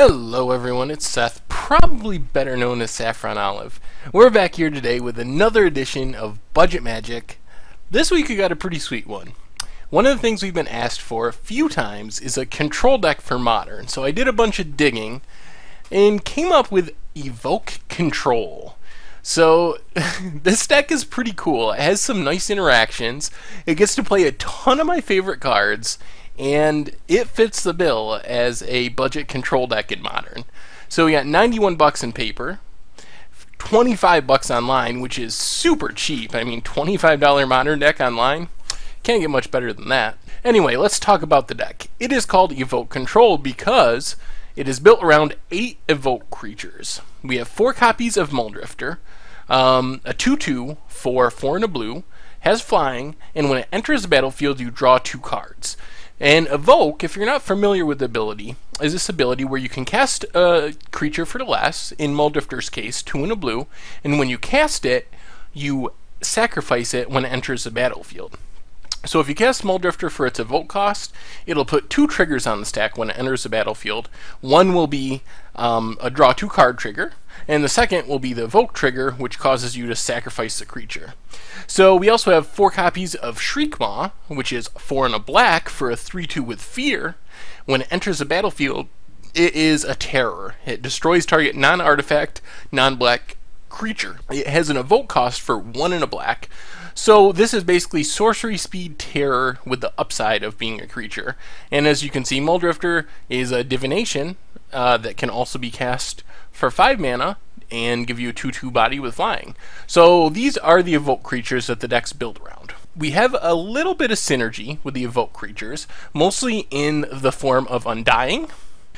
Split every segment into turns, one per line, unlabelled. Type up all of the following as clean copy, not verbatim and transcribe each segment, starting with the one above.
Hello everyone, it's Seth, probably better known as Saffron Olive. We're back here today with another edition of Budget Magic. This week we got a pretty sweet one. One of the things we've been asked for a few times is a control deck for Modern, so I did a bunch of digging and came up with Evoke Control. So this deck is pretty cool. It has some nice interactions. It gets to play a ton of my favorite cards, and it fits the bill as a budget control deck in Modern. So we got 91 bucks in paper, 25 bucks online, which is super cheap. I mean, $25 Modern deck online, can't get much better than that. Anyway, let's talk about the deck. It is called Evoke Control because it is built around 8 Evoke creatures. We have 4 copies of Mulldrifter, a 2/2 for 4 and a blue, has flying, and when it enters the battlefield you draw 2 cards. And Evoke, if you're not familiar with the ability, is this ability where you can cast a creature for less, in Mulldrifter's case, 2 and a blue, and when you cast it, you sacrifice it when it enters the battlefield. So if you cast Mulldrifter for its Evoke cost, it'll put 2 triggers on the stack when it enters the battlefield. One will be a draw 2 card trigger, and the second will be the Evoke trigger, which causes you to sacrifice the creature. So we also have 4 copies of Shriekmaw, which is 4 and a black for a 3/2 with fear. When it enters the battlefield, it is a terror. It destroys target non-artifact, non-black creature. It has an Evoke cost for 1 and a black. So this is basically sorcery speed terror with the upside of being a creature. And as you can see, Mulldrifter is a divination that can also be cast for 5 mana and give you a 2/2 body with flying. So these are the Evoke creatures that the deck's built around. We have a little bit of synergy with the Evoke creatures, mostly in the form of Undying.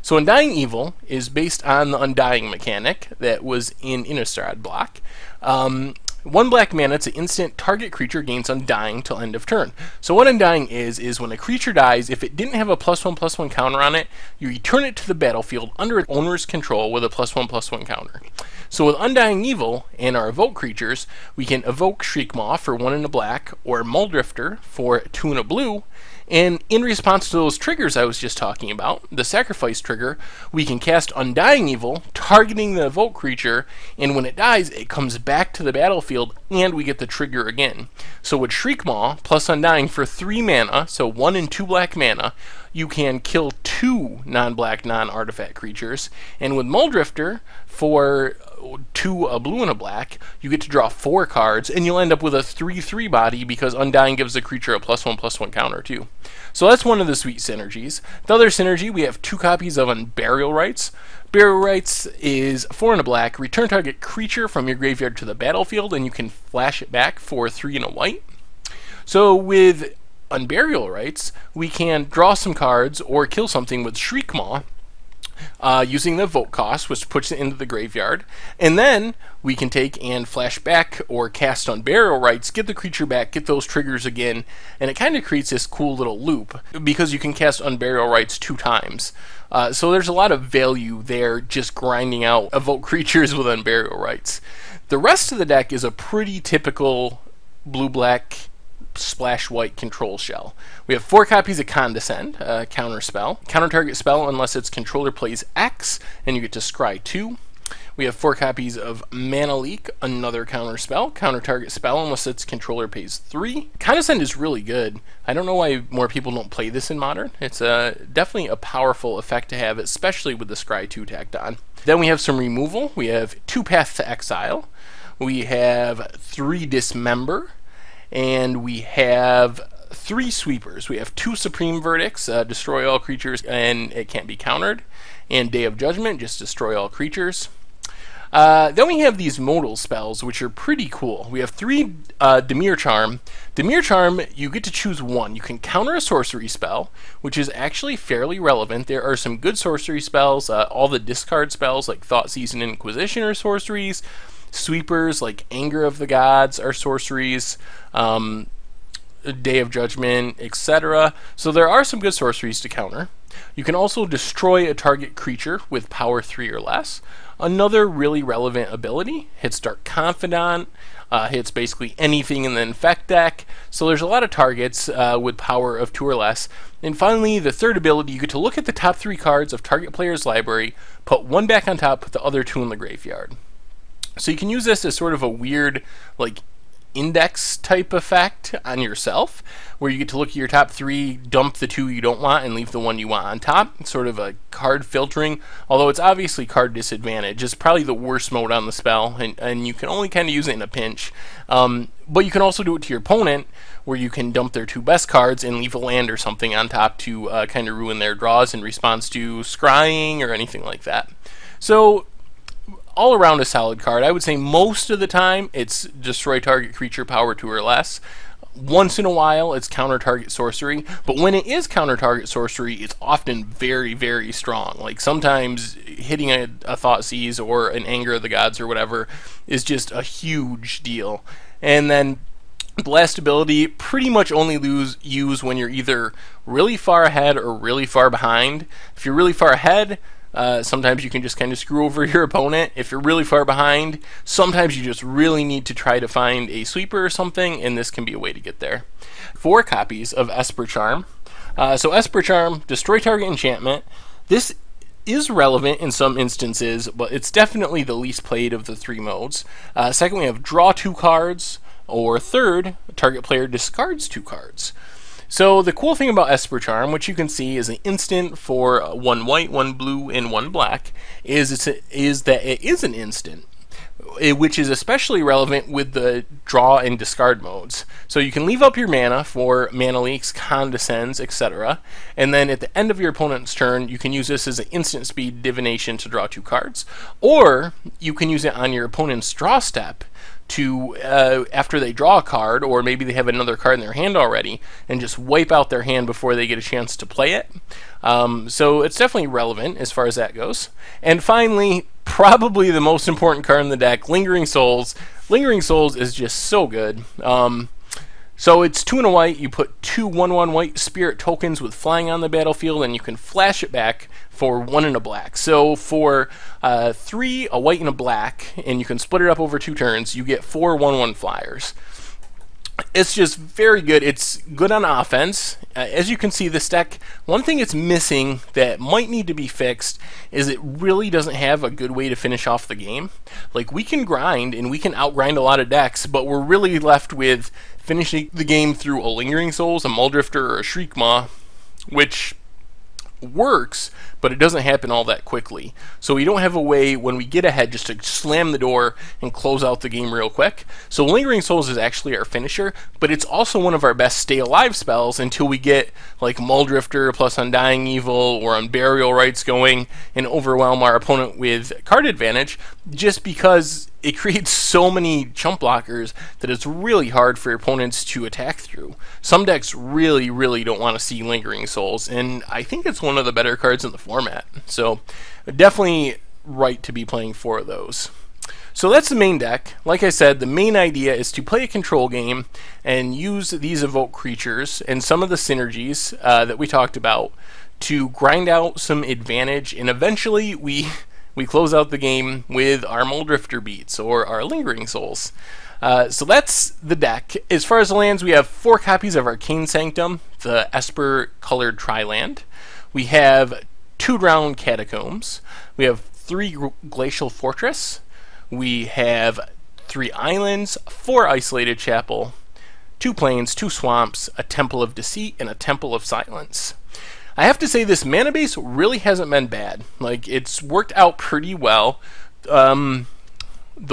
So Undying Evil is based on the Undying mechanic that was in Innistrad block. 1 black mana, it's an instant, target creature gains Undying till end of turn. So what Undying is when a creature dies, if it didn't have a +1/+1 counter on it, you return it to the battlefield under its owner's control with a +1/+1 counter. So with Undying Evil and our Evoke creatures, we can evoke Shriekmaw for 1 and a black, or Mulldrifter for 2 and a blue, and in response to those triggers I was just talking about, the sacrifice trigger, we can cast Undying Evil, targeting the Evoke creature, and when it dies, it comes back to the battlefield, and we get the trigger again. So with Shriekmaw, plus Undying for 3 mana, so 1 and 2 black mana, you can kill 2 non-black, non-artifact creatures, and with Mulldrifter, for 2 a blue and a black, you get to draw 4 cards, and you'll end up with a 3/3 body because Undying gives the creature a +1/+1 counter too. So that's one of the sweet synergies. The other synergy, we have 2 copies of Burial Rites. Burial Rites is 4 and a black, return target creature from your graveyard to the battlefield, and you can flash it back for 3 and a white. So with Burial Rites, we can draw some cards or kill something with Shriekmaw, using the Evoke cost, which puts it into the graveyard, and then we can take and flash back or cast on Burial Rites, get the creature back, get those triggers again, and it kind of creates this cool little loop because you can cast on Burial Rites 2 times. So there's a lot of value there just grinding out Evoke creatures with Burial Rites. The rest of the deck is a pretty typical blue-black splash white control shell. We have 4 copies of Condescend, counter spell. Counter target spell unless its controller plays X, and you get to scry 2. We have 4 copies of Mana Leak, another counter spell. Counter target spell unless its controller pays 3. Condescend is really good. I don't know why more people don't play this in Modern. It's definitely a powerful effect to have, especially with the scry 2 tacked on. Then we have some removal. We have 2 Path to Exile. We have 3 Dismember. And we have 3 sweepers. We have 2 Supreme Verdicts, destroy all creatures and it can't be countered, and Day of Judgment, just destroy all creatures. Then we have these modal spells, which are pretty cool. We have 3 Dimir Charm. Dimir Charm, you get to choose 1. You can counter a sorcery spell, which is actually fairly relevant. There are some good sorcery spells. All the discard spells like Thoughtseize and Inquisition are sorceries. Sweepers like Anger of the Gods are sorceries. Day of Judgment, etc. So there are some good sorceries to counter. You can also destroy a target creature with power 3 or less. Another really relevant ability hits Dark Confidant, hits basically anything in the Infect deck. So there's a lot of targets with power of 2 or less. And finally, the third ability, you get to look at the top 3 cards of target player's library, put 1 back on top, put the other 2 in the graveyard. So you can use this as sort of a weird, like, index type effect on yourself, where you get to look at your top 3, dump the 2 you don't want, and leave the 1 you want on top. It's sort of a card filtering, although it's obviously card disadvantage. It's probably the worst mode on the spell, and you can only kind of use it in a pinch. But you can also do it to your opponent, where you can dump their 2 best cards and leave a land or something on top to kind of ruin their draws in response to scrying or anything like that. So all around a solid card. I would say most of the time it's destroy target creature power 2 or less. Once in a while it's counter target sorcery, but when it is counter target sorcery, it's often very, very strong. Like sometimes hitting a Thoughtseize or an Anger of the Gods or whatever is just a huge deal. And then the last ability, pretty much only use when you're either really far ahead or really far behind. If you're really far ahead, sometimes you can just kind of screw over your opponent. If you're really far behind, sometimes you just really need to try to find a sweeper or something, and this can be a way to get there. 4 copies of Esper Charm. So Esper Charm, destroy target enchantment. This is relevant in some instances, but it's definitely the least played of the 3 modes. Second, we have draw 2 cards, or third, target player discards 2 cards. So the cool thing about Esper Charm, which you can see is an instant for 1 white, 1 blue, and 1 black, is that it is an instant, which is especially relevant with the draw and discard modes. So you can leave up your mana for Mana Leaks, Condescends, etc. And then at the end of your opponent's turn, you can use this as an instant speed divination to draw 2 cards. Or you can use it on your opponent's draw step to, after they draw a card, or maybe they have another card in their hand already, and just wipe out their hand before they get a chance to play it. So it's definitely relevant as far as that goes. And finally, probably the most important card in the deck, Lingering Souls. Lingering Souls is just so good. So it's 2 and a white, you put 2 1/1 white spirit tokens with flying on the battlefield, and you can flash it back for 1 and a black. So for 3, a white and a black, and you can split it up over 2 turns, you get 4 1/1 flyers. It's just very good. It's good on offense. As you can see, this deck, one thing it's missing that might need to be fixed is it really doesn't have a good way to finish off the game. Like, we can grind and we can outgrind a lot of decks, but we're really left with finishing the game through a Lingering Souls, a Mulldrifter, or a Shriekmaw, which works, but it doesn't happen all that quickly. So we don't have a way when we get ahead just to slam the door and close out the game real quick. So Lingering Souls is actually our finisher, but it's also one of our best stay alive spells until we get like Mulldrifter plus Undying Evil or Unburial Rites going and overwhelm our opponent with card advantage, just because it creates so many chump blockers that it's really hard for your opponents to attack through. Some decks really, really don't want to see Lingering Souls, and I think it's one of the better cards in the format. So definitely right to be playing 4 of those. So that's the main deck. Like I said, the main idea is to play a control game and use these Evoke creatures and some of the synergies that we talked about to grind out some advantage, and eventually we close out the game with our Mulldrifter beats or our Lingering Souls. So that's the deck. As far as the lands, we have 4 copies of Arcane Sanctum, the Esper colored Tri-land. We have 2 Drowned Catacombs. We have 3 Glacial Fortress. We have 3 islands, 4 Isolated Chapel, 2 plains, 2 swamps, a Temple of Deceit, and a Temple of Silence. I have to say this Manabase really hasn't been bad. Like, it's worked out pretty well. The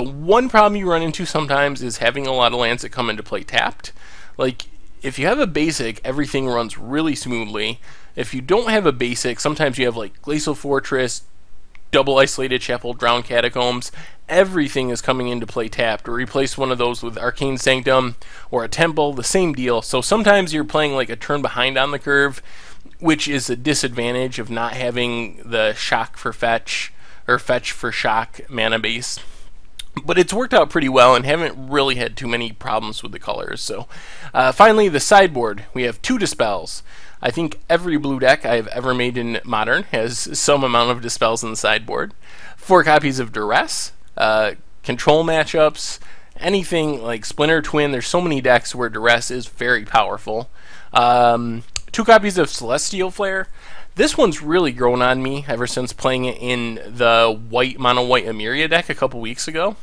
one problem you run into sometimes is having a lot of lands that come into play tapped. Like, if you have a basic, everything runs really smoothly. If you don't have a basic, sometimes you have like Glacial Fortress, double Isolated Chapel, Drowned Catacombs. Everything is coming into play tapped. Or replace one of those with Arcane Sanctum or a Temple, the same deal. So sometimes you're playing like a turn behind on the curve, which is a disadvantage of not having the shock for fetch, or fetch for shock mana base. but it's worked out pretty well and haven't really had too many problems with the colors. So finally, the sideboard. We have 2 Dispels. I think every blue deck I've ever made in Modern has some amount of Dispels in the sideboard. 4 copies of Duress, control matchups, anything like Splinter Twin. There's so many decks where Duress is very powerful. 2 copies of Celestial Flare. This one's really grown on me ever since playing it in the mono white Emiria deck a couple weeks ago.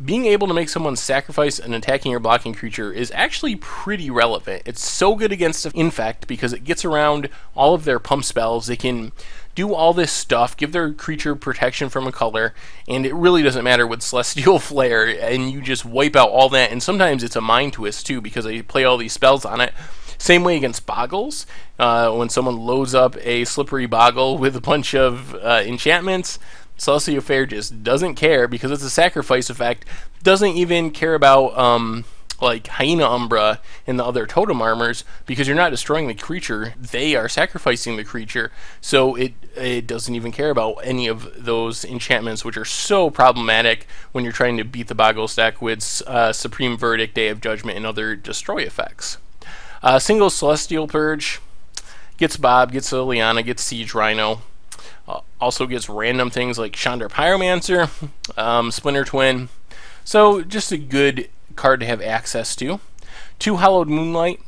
Being able to make someone sacrifice an attacking or blocking creature is actually pretty relevant. It's so good against Infect because it gets around all of their pump spells. They can do all this stuff, give their creature protection from a color, and it really doesn't matter with Celestial Flare, and you just wipe out all that. And sometimes it's a mind twist too because they play all these spells on it. Same way against Boggles. When someone loads up a Slippery Boggle with a bunch of enchantments, Celestial Flare just doesn't care because it's a sacrifice effect. Doesn't even care about like Hyena Umbra and the other totem armors because you're not destroying the creature. They are sacrificing the creature. So it doesn't even care about any of those enchantments, which are so problematic when you're trying to beat the Boggles deck with Supreme Verdict, Day of Judgment, and other destroy effects. Single Celestial Purge gets Bob, gets Liliana, gets Siege Rhino. Also gets random things like Chandra Pyromancer, Splinter Twin. So just a good card to have access to. 2 Hallowed Moonlight.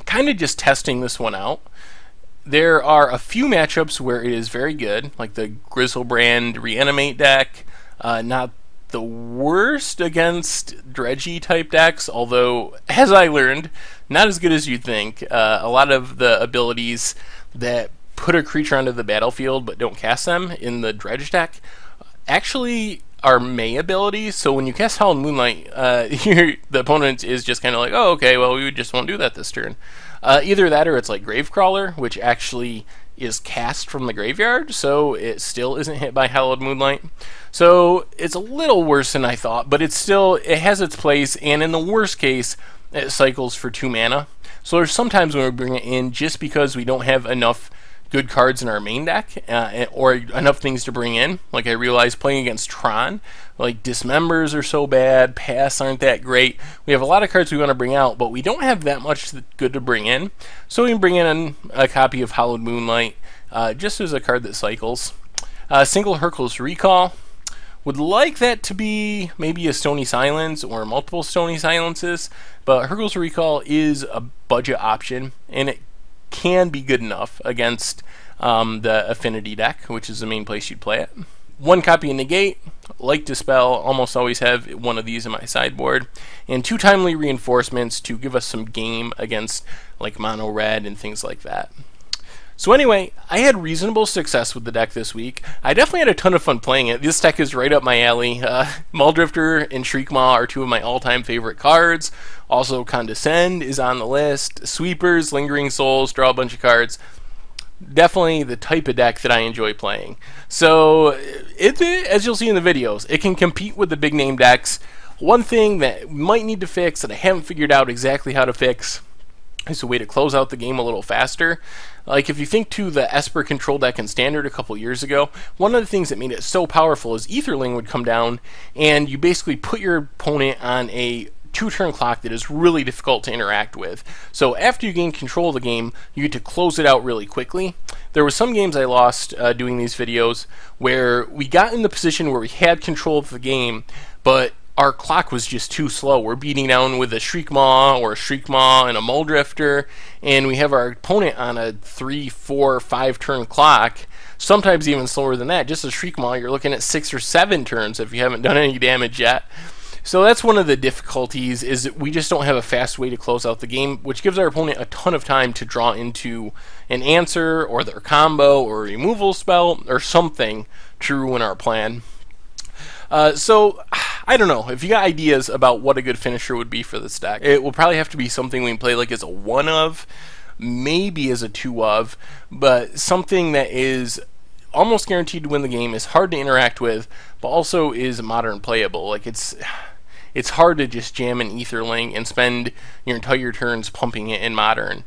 Kind of just testing this one out. There are a few matchups where it is very good, like the Grizzlebrand Reanimate deck. Not the worst against dredgy type decks, although, as I learned, not as good as you'd think. A lot of the abilities that put a creature onto the battlefield but don't cast them in the dredge deck actually are May abilities. So when you cast Hallowed Moonlight, the opponent is just kind of like, oh, okay, well, we just won't do that this turn. Either that or it's like Gravecrawler, which actually is cast from the graveyard, so it still isn't hit by Hallowed Moonlight. So it's a little worse than I thought, but it has its place, and in the worst case, it cycles for 2 mana. So there's sometimes when we bring it in just because we don't have enough good cards in our main deck, or enough things to bring in. Like I realized playing against Tron, like Dismembers are so bad, Pass aren't that great. We have a lot of cards we want to bring out, but we don't have that much good to bring in. So we can bring in a copy of Hallowed Moonlight, just as a card that cycles. Single Hercules Recall. Would like that to be maybe a Stony Silence or multiple Stony Silences, but Hercules Recall is a budget option, and it can be good enough against the Affinity deck, which is the main place you'd play it. 1 copy of Negate, like Dispel, almost always have one of these in my sideboard, and 2 Timely Reinforcements to give us some game against like Mono Red and things like that. So anyway, I had reasonable success with the deck this week. I definitely had a ton of fun playing it. This deck is right up my alley. Mulldrifter and Shriekmaw are 2 of my all-time favorite cards. Also, Condescend is on the list. Sweepers, Lingering Souls, draw a bunch of cards. Definitely the type of deck that I enjoy playing. So, as you'll see in the videos, it can compete with the big name decks. One thing that might need to fix that I haven't figured out exactly how to fix is a way to close out the game a little faster. Like if you think to the Esper control deck in Standard a couple years ago, one of the things that made it so powerful is Aetherling would come down and you basically put your opponent on a 2-turn clock that is really difficult to interact with. So after you gain control of the game, you get to close it out really quickly. There were some games I lost doing these videos where we got in the position where we had control of the game, but our clock was just too slow. We're beating down with a Shriekmaw or a Shriekmaw and a Mulldrifter, and we have our opponent on a 3, 4, 5 turn clock, sometimes even slower than that. Just a Shriekmaw, you're looking at 6 or 7 turns if you haven't done any damage yet. So that's one of the difficulties, is that we just don't have a fast way to close out the game, which gives our opponent a ton of time to draw into an answer or their combo or a removal spell or something to ruin our plan. So, I don't know. If you got ideas about what a good finisher would be for this deck, it will probably have to be something we can play like as a 1 of, maybe as a 2 of, but something that is almost guaranteed to win the game, is hard to interact with, but also is modern playable. Like it's hard to just jam an Aetherling and spend your entire turns pumping it in modern.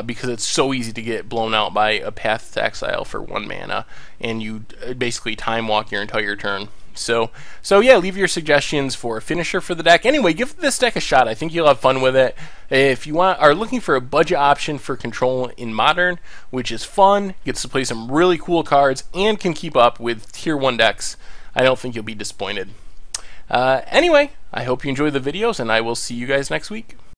Because it's so easy to get blown out by a Path to Exile for 1 mana, and you basically time walk your entire turn. So yeah, leave your suggestions for a finisher for the deck. Anyway, give this deck a shot. I think you'll have fun with it. If you are looking for a budget option for control in Modern, which is fun, gets to play some really cool cards, and can keep up with Tier 1 decks, I don't think you'll be disappointed. Anyway, I hope you enjoy the videos, and I will see you guys next week.